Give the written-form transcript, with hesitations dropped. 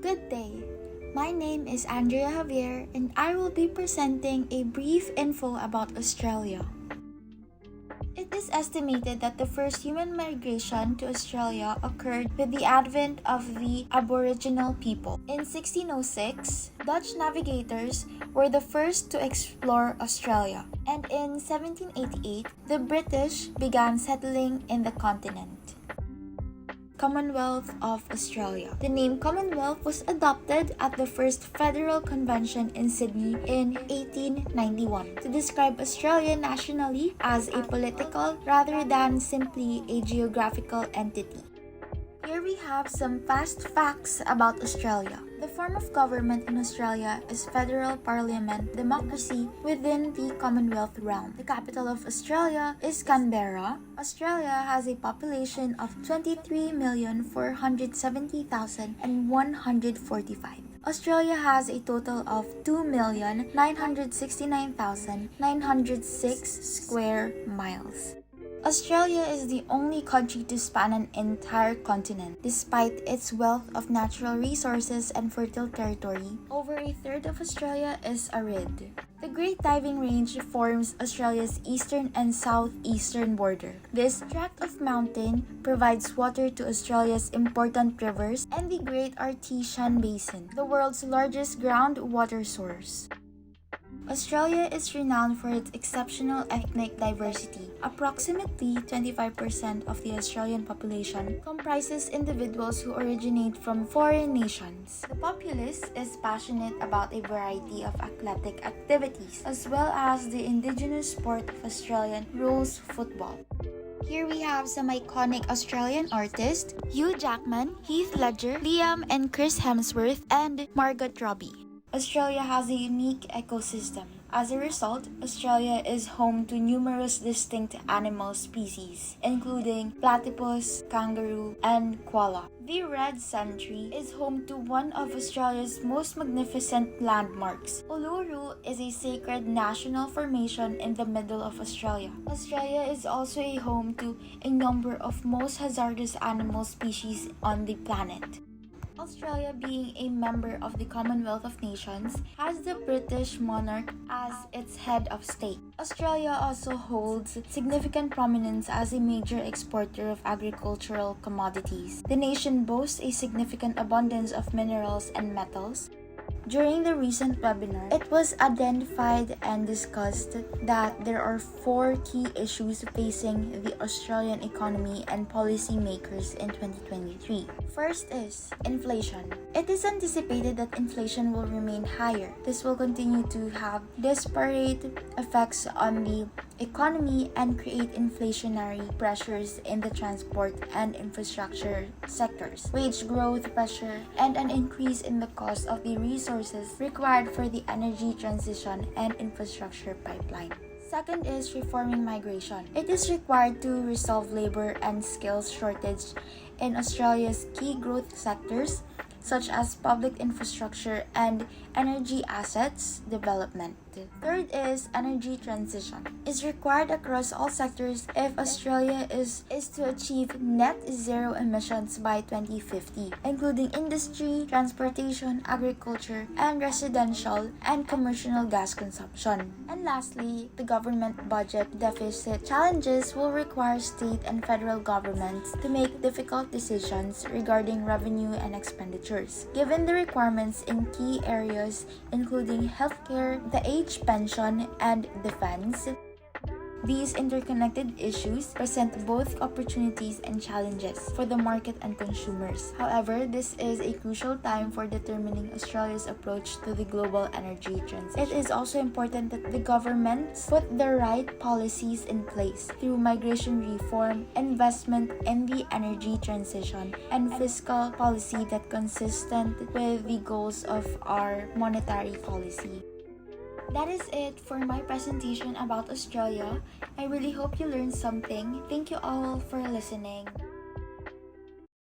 Good day. My name is Andrea Javier and I will be presenting a brief info about Australia. It is estimated that the first human migration to Australia occurred with the advent of the Aboriginal people. In 1606, Dutch navigators were the first to explore Australia, and in 1788, the British began settling in the continent. Commonwealth of Australia. The name Commonwealth was adopted at the first Federal Convention in Sydney in 1891 to describe Australia nationally as a political rather than simply a geographical entity. Here we have some fast facts about Australia. The form of government in Australia is federal parliament democracy within the Commonwealth realm. The capital of Australia is Canberra. Australia has a population of 23,470,145. Australia has a total of 2,969,906 square miles. Australia is the only country to span an entire continent. Despite its wealth of natural resources and fertile territory, over a third of Australia is arid. The Great Diving Range forms Australia's eastern and southeastern border. This tract of mountain provides water to Australia's important rivers and the Great Artesian Basin, the world's largest groundwater source. Australia is renowned for its exceptional ethnic diversity. Approximately 25% of the Australian population comprises individuals who originate from foreign nations. The populace is passionate about a variety of athletic activities, as well as the indigenous sport of Australian rules football. Here we have some iconic Australian artists: Hugh Jackman, Heath Ledger, Liam and Chris Hemsworth, and Margot Robbie. Australia has a unique ecosystem. As a result, Australia is home to numerous distinct animal species, including platypus, kangaroo, and koala. The Red Sentry is home to one of Australia's most magnificent landmarks. Uluru is a sacred national formation in the middle of Australia. Australia is also a home to a number of most hazardous animal species on the planet. Australia, being a member of the Commonwealth of Nations, has the British monarch as its head of state. Australia also holds significant prominence as a major exporter of agricultural commodities. The nation boasts a significant abundance of minerals and metals. During the recent webinar, it was identified and discussed that there are 4 key issues facing the Australian economy and policymakers in 2023. First is inflation. It is anticipated that inflation will remain higher. This will continue to have disparate effects on the economy and create inflationary pressures in the transport and infrastructure sectors, wage growth pressure, and an increase in the cost of the resources required for the energy transition and infrastructure pipeline. Second is reforming migration. It is required to resolve labor and skills shortage in Australia's key growth sectors such as public infrastructure and energy assets development. Third is energy transition. Is required across all sectors if Australia is to achieve net zero emissions by 2050, including industry, transportation, agriculture, and residential and commercial gas consumption. And lastly, the government budget deficit challenges will require state and federal governments to make difficult decisions regarding revenue and expenditures, given the requirements in key areas including healthcare, the age pension, and defense. These interconnected issues present both opportunities and challenges for the market and consumers. However, this is a crucial time for determining Australia's approach to the global energy transition. It is also important that the governments put the right policies in place through migration reform, investment in the energy transition, and fiscal policy that consistent with the goals of our monetary policy. That is it for my presentation about Australia. I really hope you learned something. Thank you all for listening.